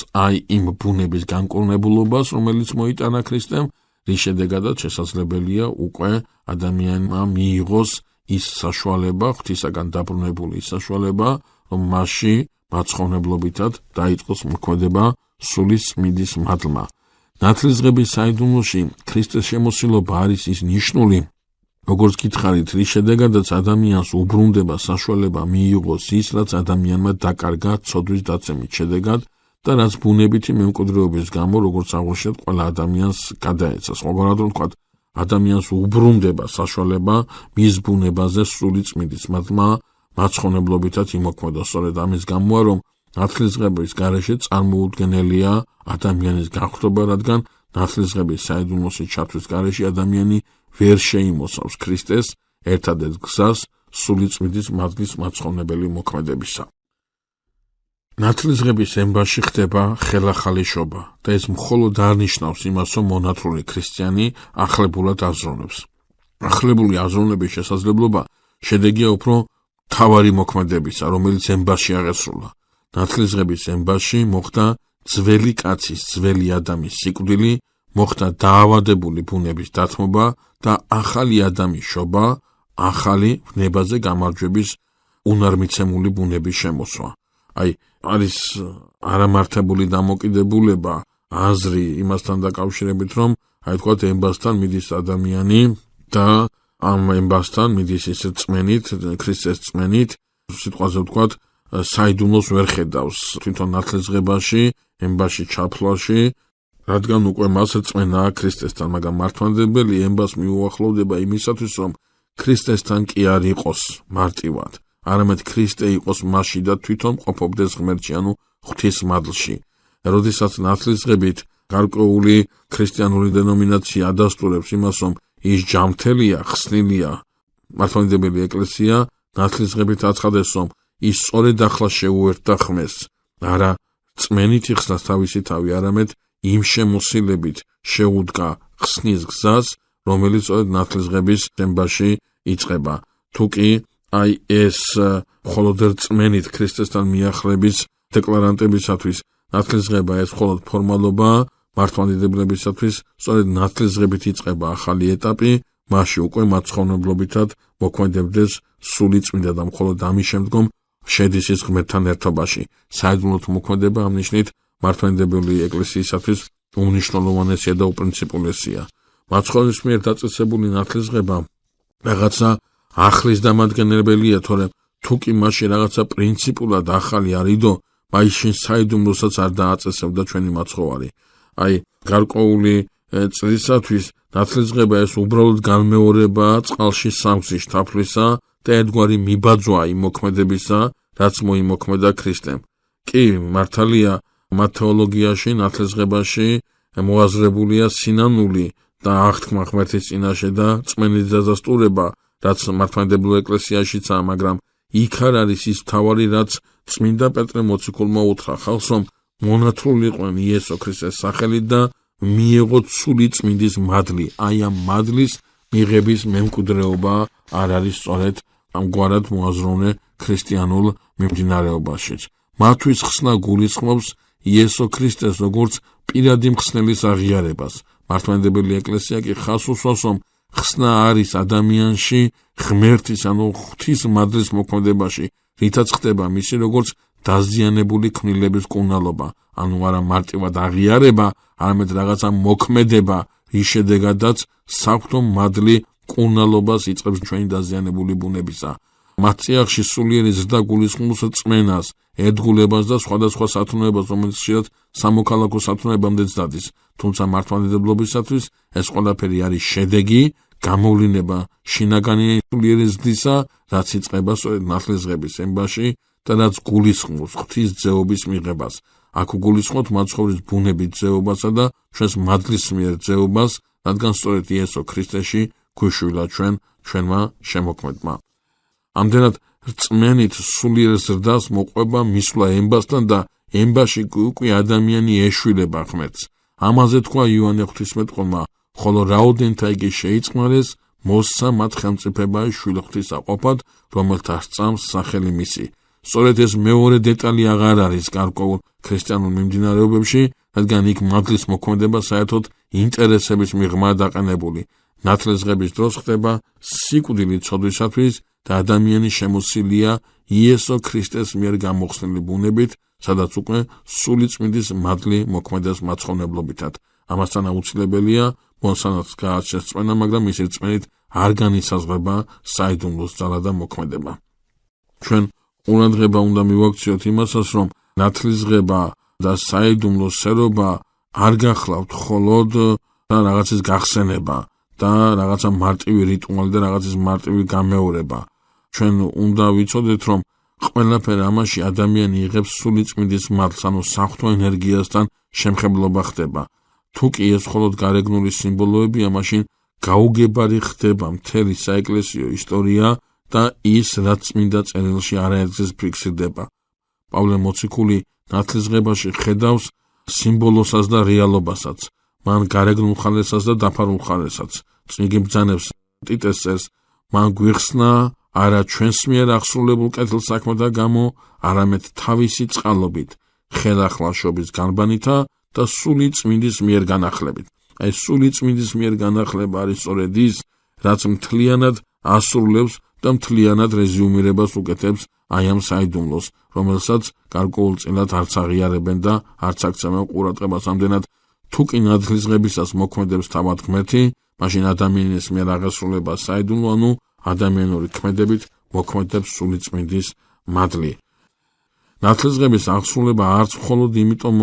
იმ ბუნების განკურნებულობას, რომელიც მოიტანა ქრისტემ, რის შედეგადაც შესაძლებელია უკვე ადამიანმა მიიღოს ის საშუალება, ღვთისაგან დაბრუნებული ის საშუალება, რომ მასში მაცხოვნებლობითად დაიწყოს მოქმედება სულიწმინდის მადლმა. ნათლისღების საიდუმლოში ქრისტეს შემოსილობა არის ის ნიშნული, როგორც გითხარით, რის შედეგადაც ადამიანს უბრუნდება საშუალება მიიღოს ის, რაც ადამიანმა დაკარგა ცოდვის დაცემის შედეგად და რაც ბუნებითი მემკვიდრეობის გამო, როგორც აღვნიშნეთ, ყველა ადამიანს გადაეცა. სხვაგვარად რომ ვთქვათ, ადამიანს უბრუნდება საშუალება მის ბუნებაზე სულიწმინდის მადლმა მაცხოვნებლობითად იმოქმედა. სწორედ ამის გამოა, რომ ნათლისღების გარეშე წარმოუდგენელია ადამიანის გახვრობა, რადგან ნათლისღების საიდუმლოში ჩართვის გარეშე ადამიანი ვერ შეიმოსავს ქრისტეს ერთადერთ გზას სულიწმინდის მადლის მაცხოვნებელი მოქმედებისა. ნათლისღების ემბაში ხდება ხელახალიშობა და ეს მხოლოდ არ ნიშნავს იმას, რომ მონათლული ქრისტიანი ახლებულად აზროვნებს. ახლებული აზროვნების შესაძლებლობა შედეგია უფრო მთავარი მოქმედებისა, რომელიც ემბაში აღესრულა. ნათლისღების ემბაში მოხდა ძველი კაცის, ძველი ადამის სიკვდილი, მოხდა დაავადებული ბუნების დათმობა და ახალი ადამის შობა, ახალი ვნებაზე გამარჯვების უნარმიცემული ბუნების შემოსვა. არის არამართებული დამოკიდებულება, აზრი იმასთან დაკავშირებით, რომ თქვათ ემბასთან მიდის ადამიანი და ამ ემბასთან მიდის ის წმენით, ქრისტეს წმენით, სიტყვაზე ვთქვათ, საიდუმლოს ვერ ხედავს თვითონ ნათლისღებაში, ემბაში ჩაფლაში, რადგან უკვე მას წმენა ქრისტესთან, მაგრამ მართლმადიდებელი ემბას მიუახლოვდება იმისათვის, რომ ქრისტესთან კი არ იყოს მარტივად, არამედ ქრისტე იყოს მასში და თვითონ ყოფობდეს ღმერთში, ანუ ღვთისმადლში. როდესაც ნათლისღებით გარკვეული ქრისტიანული დენომინაცია ადასტურებს იმას, რომ ის ჯამთელია, ხსნილია, მართლმადიდებელი ეკლესია ნათლისღებით აცხადებს, რომ ის სწორედ ახლა შეუერთდა ხმეს, არა წმენით იხსნას თავისი თავი, არამედ იმ შემოსილებით შეუდგა ხსნის გზას, რომელიც სწორედ ნათლისღების ემბაში იწყება. თუ კი აი ეს მხოლოდ რწმენით ქრისტესთან მიახლების დეკლარანტებისათვის ნათლისღება ეს მხოლოდ ფორმალობა, მართლმადიდებლებისათვის სწორედ ნათლისღებით იწყება ახალი ეტაპი, მასში უკვე მაცხოვრებლობითად მოქმედებდეს სული წმინდა და მხოლოდ ამის შემდგომ შედის ის ღმერთთან ერთობაში. საიდუმლოდ მოქმედება ამ ნიშნით მართლმადიდებელი ეკლესიისათვის უმნიშვნელოვანესია და უპრინციპულესია. მაცხოვრის მიერ დაწესებული ნათლისღება რაღაცა ახლის დამადგენელია, თორემ თუ კი მასში რაღაცა პრინციპულად ახალი არ იდო, მაისში საიდუმლოსაც არ დააწესებდა ჩვენი მაცხოვარი. აი, გარკვეული წლისათვის ნათლისღება ეს უბრალოდ განმეორებაა წყალში სამგზის თაფლისა და ერთგვარი მიბაძვა იმ მოქმედებისა, რაც მოიმოქმედა ქრისტემ. კი, მართალია, მათ თეოლოგიაში, ნათლისღებაში მოაზრებულია სინანული და აღთქმა ღმერთის წინაშე და წმენის დადასტურება, რაც მართლმადიდებელ ეკლესიაშიცაა, მაგრამ იქ არ არის ის მთავარი, რაც წმინდა პეტრე მოციქულმა უთხრა ხალხს, რომ მონათრულიყვნენ იესო ქრისტეს სახელით და მიეღოთ სული წმინდის მადლი. აი ამ მადლის მიღების მემკვიდრეობა არ არის სწორედ ამგვარად მოაზროვნე ქრისტიანულ მიმდინარეობაშიც. მათთვის ხსნა გულისხმობს იესო ქრისტეს როგორც პირადი მხსნელის აღიარებას. მართლმადიდებელი ეკლესია კი ხაზს უსვამს, რომ ხსნა არის ადამიანში ღმერთის, ანუ ღვთის მადლის მოქმედებაში, რითაც ხდება მისი როგორც დაზიანებული ქმნილების კუნალობა, ანუ არა მარტივად აღიარება, არამედ რაღაცა მოქმედება, რის შედეგადაც საღვთო მადლი კუნალობას იწყებს ჩვენი დაზიანებული ბუნებისა. მათ წიაღში სულიერი ზრდა გულისხმობს წმენას, ერთგულებას და სხვადასხვა სათნოებას, რომელიც ხშირად სამოქალაქო სათნოებამდეც დადის. თუმცა მართლმადიდებლობისათვის ეს ყველაფერი არის შედეგი, გამოვლინება შინაგანი სულიერი ზრდისა, რაც იწყება სწორედ ნათლისღების ემბაში და რაც გულისხმობს ღვთის ძეობის მიღებას. აქ გულისხმობთ მაცხოვრის ბუნებით ძეობასა და ჩვენს მადლის მიერ ძეობას, რადგან სწორედ იესო ქრისტეში გვიშვილა ჩვენმა შემოქმედმა. ამდენად რწმენით სულიერ ზრდას მოყვება მისვლა ემბასთან და ემბაში უკვე ადამიანი ეშვილება ღმერთს. ამაზე თქვა იოანე ღვთისმეტყველმა, ხოლო რაოდენთა იგი შეიწყმარეს, მოსცა მათ ხელმწიფება შვილღვთის აყოფად, რომელთა სწამს სახელი მისი. სწორედ ეს მეორე დეტალი აღარ არის გარკვეულ ქრისტიანულ მიმდინარეობებში, რადგან იქ მადლის მოქმედება საერთოდ ინტერესების მიღმა დაყენებული. ნათლისღების დროს ხდება სიკვდილი ცოდვისათვის და ადამიანი შემოსილია იესო ქრისტეს მიერ გამოხსნილი ბუნებით, სადაც უკვე სული წმინდის მადლი მოქმედებს მაცხოვრებლობითად. ამასთან აუცილებელია მოსანაც გააჩნდეს წმენა, მაგრამ მისი რწმენით არ განისაზღვრება საიდუმლოს ძალა და მოქმედება. ჩვენ ყურადღება უნდა მივაქციოთ იმასაც, რომ ნათლისღება და საიდუმლოს სერობა არ გახლავთ მხოლოდ რაღაცის გახსენება და რაღაცა მარტივი რიტუალი და რაღაცის მარტივი გამეორება. ჩვენ უნდა ვიცოდეთ, რომ ყველაფერ ამაში ადამიანი იღებს სული წმინდის მადლს, ანუ საღვთო ენერგიასთან შემხებლობა ხდება. თუ კი ეს მხოლოდ გარეგნული სიმბოლოებია, მაშინ გაუგებარი ხდება მთელი საეკლესიო ისტორია და ის, რაც წმინდა წერილში არაერთგზის ფიქსირდება. პავლე მოციქული ნათლისღებაში ხედავს სიმბოლოსას და რეალობასაც, მან გარეგნულ ხალისას და დაფარულ ხალისას. წმინგი ბრძანებს ტიტეს წერს, მან გვიხსნა არა ჩვენს მიერ აღსრულებულ კეთილსაქმეთა გამო, არამედ თავისი წყალობით, ხელახლაშობის განბანითა და სული წმინდის მიერ განახლებით. აი სული წმინდის მიერ განახლება არის სწორედ ის, რაც მთლიანად ასრულებს და მთლიანად რეზიუმირებას უკეთებს აი ამ საიდუმლოს, რომელსაც გარკვეულწილად არც აღიარებენ და არც აქცევენ ყურადღებას. ამდენად თუ კი ნათლისღებისას მოქმედებს თავად ღმერთი, მაშინ ადამიანის მიერ აღესრულება საიდუმლო, ანუ ადამიანური ქმედებით მოქმედებს სულიწმინდის მადლი. ნათლისღების აღსრულება არც მხოლოდ იმიტომ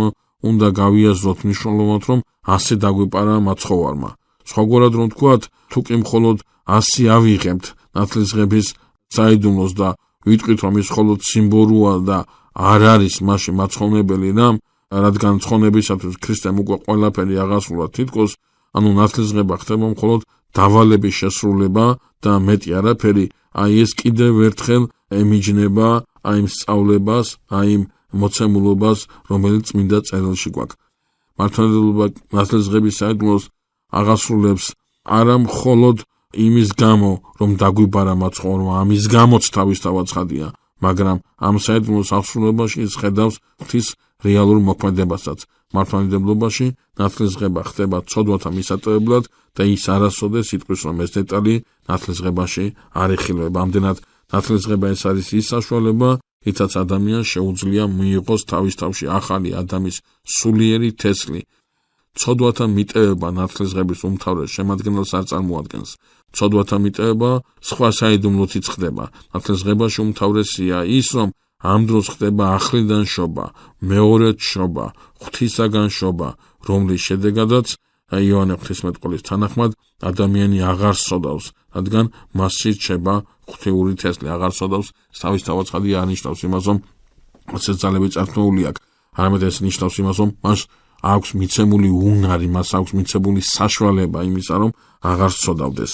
უნდა გავიაზროთ მნიშვნელოვნად, რომ ასე დაგვიპარა მაცხოვარმა. სხვაგვარად რომ თქვათ, თუ კი მხოლოდ 100 ავიღებთ ნათლისღების საიდუმლოს და ვიტყვით, რომ ის მხოლოდ სიმბოლოა და არ არის მასში მაცხოვნებელი რამ, რადგან ცხონებისათვის ქრისტემ უკვე ყველაფერი აღასრულა თითქოს, ანუ ნათლისღება ხდება მხოლოდ დავალების შესრულება და მეტი არაფერი, აი ეს კიდევ ერთხელ ემიჯნება აი იმ სწავლებას, აი იმ მოცემულობას, რომელიც წმინდა წერილში გვაქვს. მართლმადიდებლობა ნათლისღების საიდუმლოს აღასრულებს არა მხოლოდ იმის გამო, რომ დაგვიბარა მაცხოვარმა, ამის გამოც თავისთავად ცხადია, მაგრამ ამ საიდუმლოს აღსრულებაში ის ხედავს ღვთის რეალურ მოქმედებასაც. მართლმადიდებლობაში ნათლისღება ხდება ცოდვათა მისატევებლად და ის არასოდეს იტყვის, რომ ეს დეტალი ნათლისღებაში არ იხილება. ამდენად ნათლისღება ეს არის ის საშუალება, რითაც ადამიანს შეუძლია მიიღოს თავის თავში ახალი ადამიანის სულიერი თესლი. ცოდვათა მიტევება ნათლისღების უმთავრეს შემადგენელს არ წარმოადგენს. ცოდვათა მიტევება სხვა საიდუმლოთიც ხდება. ნათლისღებაში უმთავრესია ის, რომ ამ დროს ხდება ახლიდან შობა, მეორედ შობა, ღვთისაგან შობა, რომლის შედეგადაც იოანე ღვთისმეტყველის თანახმად ადამიანი აღარ სოდავს, რადგან მასში რჩება ღვთიური თესლი, აღარ სოდავს, თავისთავად ცხადია არ ნიშნავს იმას, რომ ასე ძალები წარქმეული აქვს, არამედ ეს ნიშნავს იმას, რომ მას აქვს მიცემული უნარი, მას აქვს მიცემული საშუალება იმისა, რომ აღარ სოდავდეს.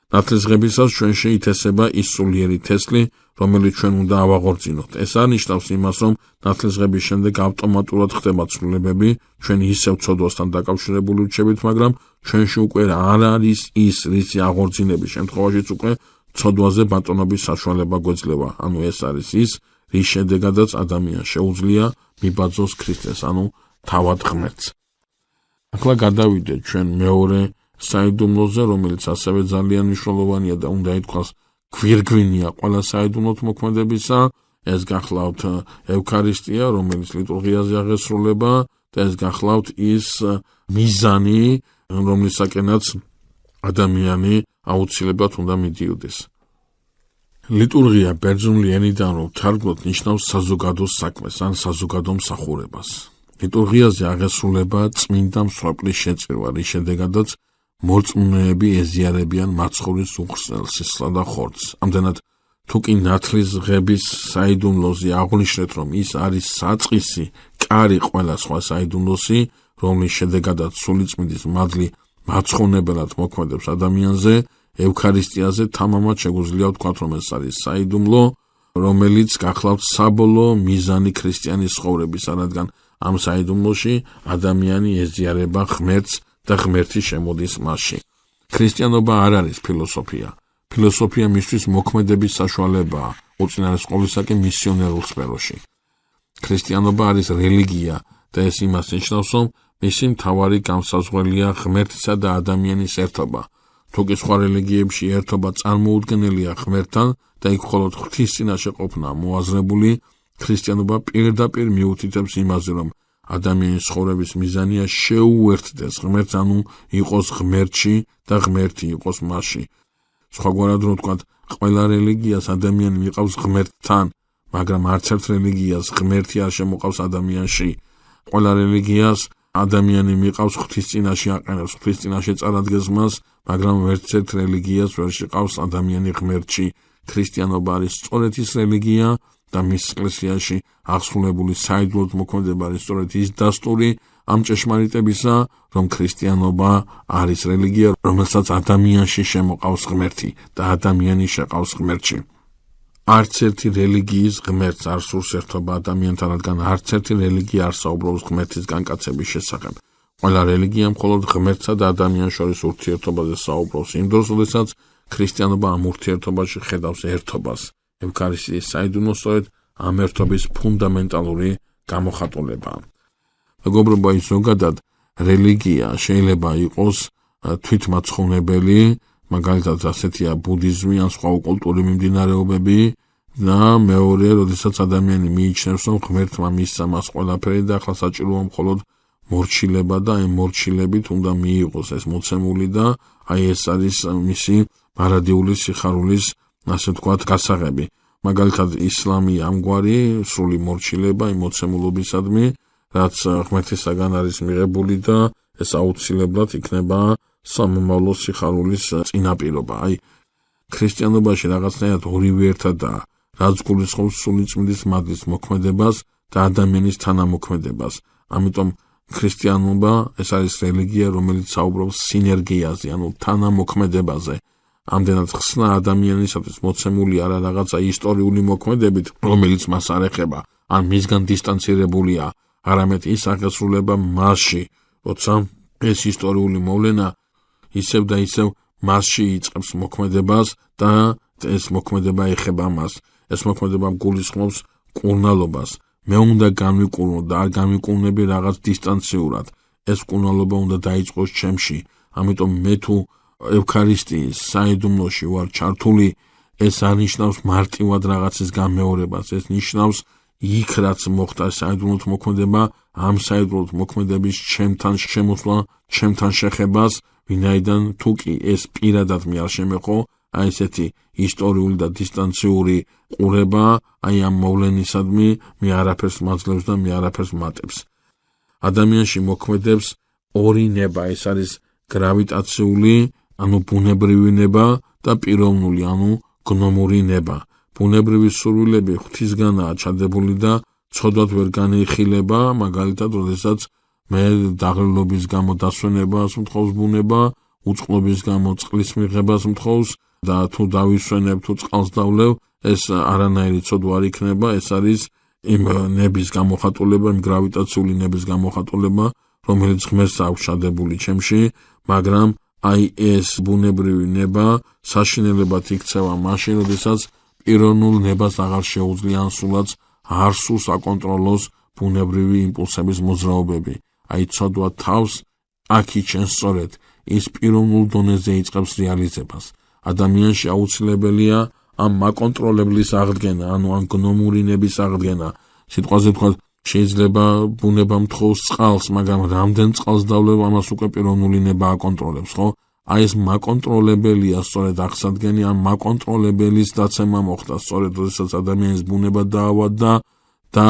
ნათლისღებისას ჩვენში ითესება ის სულიერი თესლი, რომელიც ჩვენ უნდა ავაღორძინოთ. ეს არ ნიშნავს იმას, რომ ნათლისღების შემდეგ ავტომატურად ხდება ცვლილებები, ჩვენ ისევ ცოდვასთან დაკავშირებული რჩებით, მაგრამ ჩვენში უკვე არ არის ის, რისი აღორძინების შემთხვევაშიც უკვე ცოდვაზე ბატონობის საშუალება გვეძლევა. ანუ ეს არის ის, რის შედეგადაც ადამიანს შეუძლია მიბაძოს ქრისტეს, ანუ თავად ღმერთს. ახლა გადავიდეთ ჩვენ მეორე საიდუმლოზე, რომელიც ასევე ძალიან მნიშვნელოვანია და უნდა ითქვას გვირგვინია ყველა საიდუმლოთ მოქმედებისა. ეს გახლავთ ევქარისტია, რომელიც ლიტურგიაზე აღესრულება და ეს გახლავთ ის მიზანი, რომლისაკენაც ადამიანი აუცილებლად უნდა მიდიოდეს. ლიტურგია ბერძნული ენიდან რომ თარგმნოთ ნიშნავს საზოგადოს საქმეს ან საზოგადო მსახურებას. ლიტურგიაზე აღესრულება წმინდა მსხვერპლის შეწირვა, რის შედეგადაც მორწმუნეები ეზიარებიან მაცხოვრის უხსნელს, სისხლსა და ხორცს. ამდენად თუ კი ნათლისღების საიდუმლოზე აღვნიშნეთ, რომ ის არის საწყისი, კარი ყველა სხვა საიდუმლოსი, რომლის შედეგადაც სულიწმინდის მადლი მაცხოვნებელად მოქმედებს ადამიანზე, ევქარისტიაზე თამამად შეგვიძლია ვთქვათ, რომ ეს არის საიდუმლო, რომელიც გახლავთ საბოლოო მიზანი ქრისტიანის ცხოვრებისა, რადგან ამ საიდუმლოში ადამიანი ეზიარება ღმერთს და ღმერთი შემოდის მასში. ქრისტიანობა არ არის ფილოსოფია. ფილოსოფია მისთვის მოქმედების საშუალებაა, უწინარესყოლისა კი მისიონერულ სფეროში. ქრისტიანობა არის რელიგია და ეს იმას ნიშნავს, რომ მისი მთავარი გამსაზღვრელია ღმერთისა და ადამიანის ერთობა. თუ კი სხვა რელიგიებში ერთობა წარმოუდგენელია ღმერთთან და იქ მხოლოდ ღვთის წინაშე ყოფნა მოაზრებული, ქრისტიანობა პირდაპირ მიუთითებს იმაზე, რომ ადამიანის ცხოვრების მიზანია შეუერთდეს ღმერთს, ანუ იყოს ღმერთში და ღმერთი იყოს მასში. სხვაგვარად რომ ვთქვათ, ყველა რელიგიას ადამიანი მიყავს ღმერთთან, მაგრამ არც ერთ რელიგიას ღმერთი არ შემოყავს ადამიანში. ყველა რელიგიას ადამიანი მიყავს ღვთის წინაშე აყენებს, ღვთის წინაშე წარადგენს მას, მაგრამ ვერც ერთ რელიგიას ვერ შეყავს ადამიანი ღმერთში. ქრისტიანობა არის სწორედ ის რელიგია და მის ეკლესიაში აღსრულებული საიდუმლოდ მოქმედება არის სწორედ ის დასტური ამ ჭეშმარიტებისა, რომ ქრისტიანობა არის რელიგია, რომელსაც ადამიანში შემოყავს ღმერთი და ადამიანი შეყავს ღმერთში. არც ერთი რელიგიის ღმერთს არ სურს ერთობა ადამიანთან, რადგან არც ერთი რელიგია არ საუბრობს ღმერთის განკაცების შესახებ. ყველა რელიგია მხოლოდ ღმერთსა და ადამიანს შორის ურთიერთობაზე საუბრობს იმ დროს, როდესაც ქრისტიანობა ამ ურთიერთობაში ხედავს ერთობას. ევქარისტიის საიდუმლო სწორედ ამ ერთობის ფუნდამენტალური გამოხატულებაა. მეგობრებო, ზოგადად რელიგია შეიძლება იყოს თვითმაცხოვნებელი, მაგალითად ასეთია ბუდიზმი ან სხვა კულტურული მიმდინარეობები და მეორე, როდესაც ადამიანი მიიჩნევს, რომ ღმერთმა მისცა მას ყველაფერი და ახლა საჭიროა მხოლოდ მორჩილება და აი მორჩილებით უნდა მიიღოს ეს მოცემული და აი ეს არის მისი პარადიული სიხარულის ასე ვთქვათ გასაღები. მაგალითად ისლამი ამგვარი სრული მორჩილება იმ მოცემულობისადმი, რაც ღმერთისაგან არის მიღებული და ეს აუცილებლად იქნება სამომავლო სიხარულის წინაპირობა. აი ქრისტიანობაში რაღაცნაირად ორივე ერთადაა, რაც გულისხმობს სულიწმინდის მადლის მოქმედებას და ადამიანის თანამოქმედებას. ამიტომ ქრისტიანობა ეს არის რელიგია, რომელიც საუბრობს სინერგიაზე, ანუ თანამოქმედებაზე. ამდენად ხსნა ადამიანისათვის მოცემული არა რაღაცა ისტორიული მოქმედებით, რომელიც მას არ ეხება, ან მისგან დისტანცირებულია, არამედ ის აღესრულება მასში, როცა ეს ისტორიული მოვლენა ისევ და ისევ მასში იწყებს მოქმედებას და ეს მოქმედება ეხება მას. ეს მოქმედება გულისხმობს კურნალობას. მე უნდა განვიკურნო და არ განვიკურნები რაღაც დისტანციურად. ეს კურნალობა უნდა დაიწყოს ჩემში. ამიტომ მე თუ ევქარისტიის საიდუმლოში ვარ ჩართული, ეს არ ნიშნავს მარტივად რაღაცის გამეორებას, ეს ნიშნავს იქ რაც მოხდა საიდუმლოთ მოქმედება, ამ საიდუმლოთ მოქმედების ჩემთან შემოსვლა, ჩემთან შეხებას, ვინაიდან თუ კი ეს პირადად მე არ შემეხო, აი ესეთი ისტორიული და დისტანციური ყურება, აი ამ მოვლენისადმი მე არაფერს მაძლევს და მე არაფერს მატებს. ადამიანში მოქმედებს ორი ნება, ეს არის გრავიტაციული, ანუ ბუნებრივი ნება და პიროვნული, ანუ გნომური ნება. ბუნებრივი სურვილები ღვთისგანაა ჩადებული და ცოდვად ვერ განიხილება, მაგალითად, როდესაც მე დაღლილობის გამო დასვენებას მთხოვს ბუნება, უწყლობის გამო წყლის მიღებას მთხოვს და თუ დავისვენებ, თუ წყალს დავლევ, ეს არანაირი ცოდვა არ იქნება, ეს არის იმ ნების გამოხატულება, იმ გრავიტაციული ნების გამოხატულება, რომელიც ღმერთს აქვს ჩადებული ჩემში, მაგრამ აი ეს ბუნებრივი ნება საშინელებად იქცევა მაშინ, როდესაც პიროვნულ ნებას აღარ შეუძლია სულაც არ სურს აკონტროლოს ბუნებრივი იმპულსების მოძრაობები. აი ცოდვა თავს აქ იჩენს სწორედ ის პიროვნულ დონეზე იწყებს რეალიზებას. ადამიანში აუცილებელია ამ მაკონტროლებლის აღდგენა, ანუ ამ გნომური ნების აღდგენა. სიტყვაზე ვთქვათ, შეიძლება ბუნება მთხოვს წყალს, მაგრამ რამდენ წყალს დავლევ, ამას უკვე პიროვნული ნება აკონტროლებს, ხო? აი ეს მაკონტროლებელია სწორედ აღსადგენი, ამ მაკონტროლებელის დაცემა მოხდა სწორედ როდესაც ადამიანის ბუნება დაავადდა და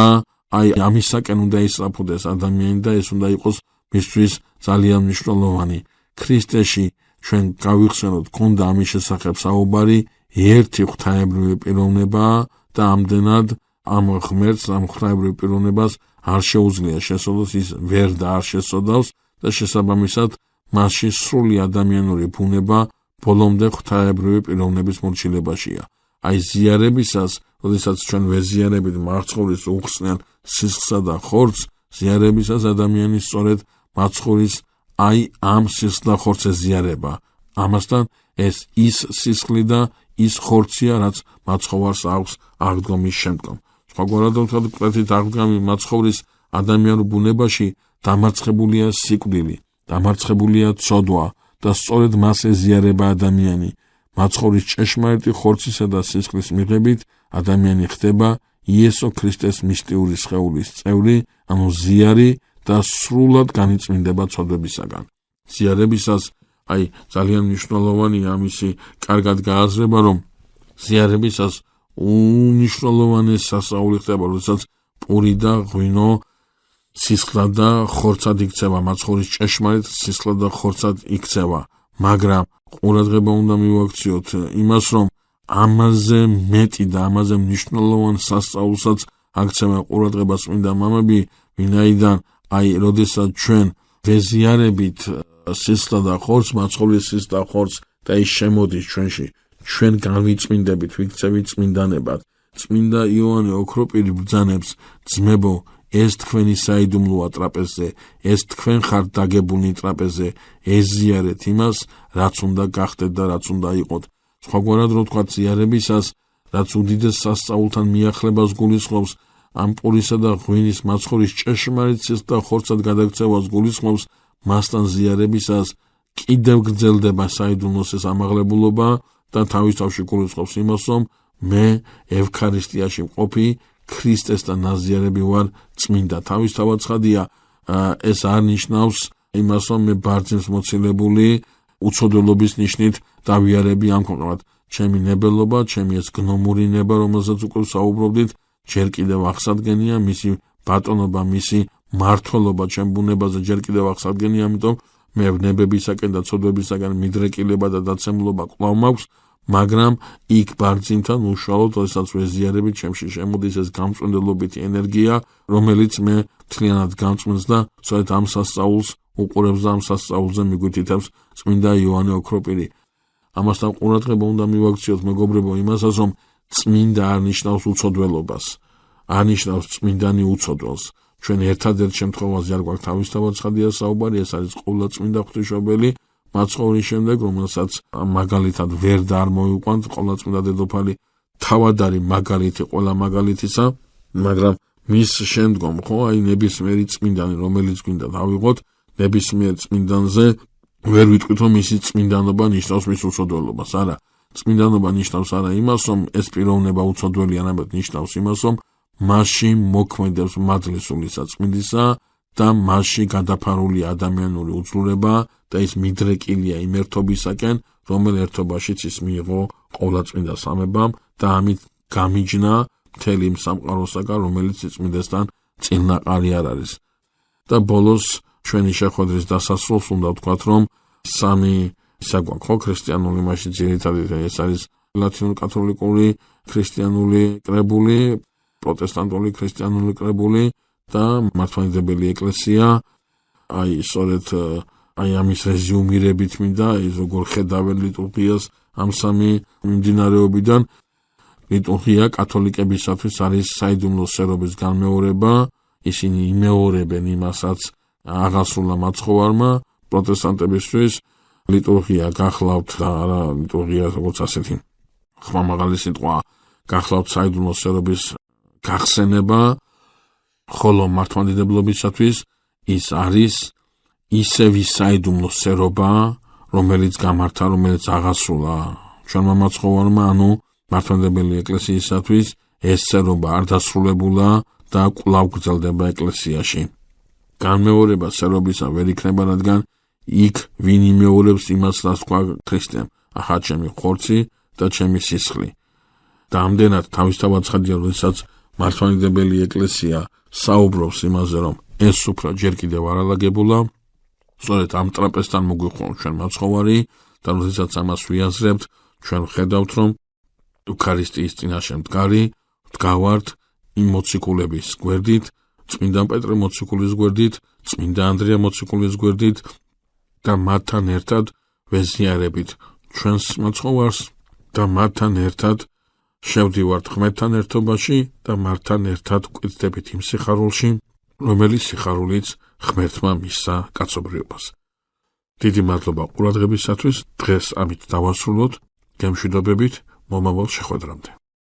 აი ამისაკენ უნდა ისწრაფოდეს ადამიანი და ეს უნდა იყოს მისთვის ძალიან მნიშვნელოვანი. ქრისტეში ჩვენ გავიხსენოთ, გქონდა ამის შესახებ საუბარი, ერთი ღვთაებრივი პიროვნება და ამდენად ამ ღმერთს, ამ ღვთაებრივ პიროვნებას არ შეუძლია შესწოდოს, ის ვერ და არ შესწოდავს და შესაბამისად მასში სრული ადამიანური ბუნება ბოლომდე ღვთაებრივი პიროვნების მორჩილებაშია. აი ზიარებისას, როდესაც ჩვენ ვეზიარებით მარცხოვრის უხსნელ სისხლსა და ხორცს, ზიარებისას ადამიანი სწორედ მარცხოვრის აი ამ სისხლს და ხორცს ეზიარება. ამასთან ეს ის სისხლი და ის ხორცია, რაც მაცხოვარს აქვს აღდგომის შემდგომ. სხვაგვარად ვთქვათ, მკვეთრით აღდგომი მაცხოვრის ადამიანურ ბუნებაში დამარცხებულია სიკვდილი, დამარცხებულია ცოდვა და სწორედ მას ეზიარება ადამიანი. მაცხოვრის ჭეშმარიტი ხორცისა და სისხლის მიღებით ადამიანი ხდება იესო ქრისტეს მისტიური სხეულის წევრი, ანუ ზიარი და სრულად განიწმინდება ცოდვებისაგან. ზიარებისას აი ძალიან მნიშვნელოვანია ამისი კარგად გააზრება, რომ ზიარებისას უნიშნულოვანეს სასაული ხდება, როდესაც პური და ღვინო სისხლად და ხორცად იქცევა, მაცხოვრის ჭეშმარიტ სისხლად და ხორცად იქცევა, მაგრამ ყურადღება უნდა მივაქციოთ იმას, რომ ამაზე მეტი და ამაზე მნიშვნელოვან სასწაულსაც აქცევა ყურადღება წმინდა მამები, ვინაიდან აი როდესაც ჩვენ ვეზიარებით სისხლად და ხორცს, მაცხოვრის სისხლს და ხორცს და ის შემოდის ჩვენში, ჩვენ განვიწმინდებით, ვიქცევით წმინდანებად. წმინდა იოანე ოქროპირი ბრძანებს, ძმებო, ეს თქვენი საიდუმლოა ტრაპეზზე, ეს თქვენ ხართ დაგებულნი ტრაპეზზე, ეზიარეთ იმას, რაც უნდა გახდეთ და რაც უნდა იყოთ. სხვაგვარად რო ვთქვათ, ზიარებისას, რაც უდიდეს სასწაულთან მიახლებას გულისხმობს, ამ პურისა და ღვინის მაცხოვრის ჭეშმარიტ სისხლს და ხორცად გადაქცევას გულისხმობს, მასთან ზიარებისას კიდევ გრძელდება საიდუმლოს ეს ამაღლებულობა და თავის თავში გულისხმობს იმას, რომ მე ევქარისტიაში მყოფი ქრისტესთან ნაზიარები ვარ წმინდა. თავისთავად ცხადია, ეს არ ნიშნავს იმას, რომ მე ბარძიმს მოცილებული უცოდველობის ნიშნით დავიარები ამ ქვეყნად. ჩემი ნებელობა, ჩემი ეს გნომური ნება, რომელზეც უკვე საუბრობდით, ჯერ კიდევ აღსადგენია, მისი ბატონობა, მისი მართლობა ჩემ ბუნებაზე ჯერ კიდევ აღსადგენია, ამიტომ მე ნებებისაკენ და ცოდვებისაკენ მიდრეკილება და დაცემულობა კვლავ მაქვს, მაგრამ იქ ბარძიმთან უშუალოდ, როდესაც ვეზიარებით, ჩემში შემოდის ეს გამწვენდელობითი ენერგია, რომელიც მე მთლიანად გამწმენს და სწორედ ამ სასწაულს უყურებს და ამ სასწაულზე მიგვითითებს წმინდა იოანე ოქროპირი. ამასთან ყურადღება უნდა მივაქციოთ, მეგობრებო, იმასაც, რომ წმინდა არ ნიშნავს უცოდველობას, არ ნიშნავს წმინდანი უცოდველს. ჩვენ ერთადერთ შემთხვევაში არ გვაქვს თავისთავად ცხადია საუბარი, ეს არის ყოვლადწმინდა ღვთისმშობელი, მაცხოვრის შემდეგ, რომელსაც მაგალითად ვერ და არ მოიყვანთ ყოვლადწმინდა დედოფალი, თავად არის მაგალითი ყველა მაგალითისა, მაგრამ მის შემდგომ ხო აი ნებისმიერი წმინდანი, რომელიც გვინდა დავიღოთ, ნებისმიერ წმინდანზე ვერ ვიტყვით, რომ მისი წმინდანობა ნიშნავს მის უცოდველობას. არა, წმინდანობა ნიშნავს არა იმას, რომ ეს პიროვნება უცოდველი არამედ ნიშნავს იმას, რომ მასში მოქმედებს მადლის სული საწმინდისა და მასში გადაფარული ადამიანური უძლურება და ის მიდრეკილია იმ ერთობისაკენ, რომელ ერთობაშიც ის მიიღო ყოვლადწმინდა სამებამ და ამით გამიჯნა მთელი იმ სამყაროსაგან, რომელიც წმინდესთან წინაყარი არ არის. და ბოლოს ჩვენი შეხვედრის დასასრულს უნდა ვთქვათ, რომ სამი ისა გვაქვს ხო ქრისტიანული, მაშინ ძირითადად ეს არის ლათინური კათოლიკური ქრისტიანული კრებული, პროტესტანტული ქრისტიანული კრებული და მართლმადიდებელი ეკლესია. აი სწორედ აი ამის რეზიუმირებით მინდა ის როგორ ხედავენ ლიტურგიას ამ სამი მიმდინარეობიდან. ლიტურგია კათოლიკებისათვის არის საიდუმლო სერობის განმეორება, ისინი იმეორებენ იმასაც აღასრულა მაცხოვარმა, პროტესტანტებისთვის ლიტურგია გახლავთ და არა ლიტურგია როგორც ასეთი ხმამაღალი სიტყვა, გახლავთ საიდუმლო სერობის გახსენება, ხოლო მართლმადიდებლობისათვის ის არის ისევი საიდუმლო სერობა, რომელიც გამართა, რომელიც აღასრულა ჩვენმა მაცხოვარმა, ანუ მართლმადიდებელი ეკლესიისათვის ეს სერობა არ დასრულებულა და კვლავ გრძელდება ეკლესიაში. განმეორება სერობისა ვერ იქნება, რადგან იქ ვინ იმეორებს იმას, რაც თქვა ქრისტემ, ახლა ჩემი ხორცი და ჩემი სისხლი. და ამდენად თავისთავად ცხადია, როდესაც მართლმადიდებელი ეკლესია საუბრობს იმაზე, რომ ეს სუფრა ჯერ კიდევ არ ალაგებულა, სწორედ ამ ტრაპეზთან მოგვიყვანს ჩვენ მაცხოვარი და როდესაც ამას ვიაზრებთ, ჩვენ ვხედავთ, რომ უქარისტიის წინაშე მდგავართ იმ მოციქულების გვერდით, წმინდა პეტრე მოციქულის გვერდით, წმინდა ანდრია მოციქულის გვერდით და მათთან ერთად ვეზიარებით ჩვენს მაცხოვარს და მათთან ერთად შევდივართ ღმერთთან ერთობაში და მათთან ერთად ვკვირდებით იმ სიხარულში, რომელიც სიხარულიც ღმერთმა მისცა კაცობრიობას. დიდი მადლობა ყურადღებისათვის, დღეს ამით დავასრულოთ, გემშვიდობებით მომავალ შეხვედრამდე.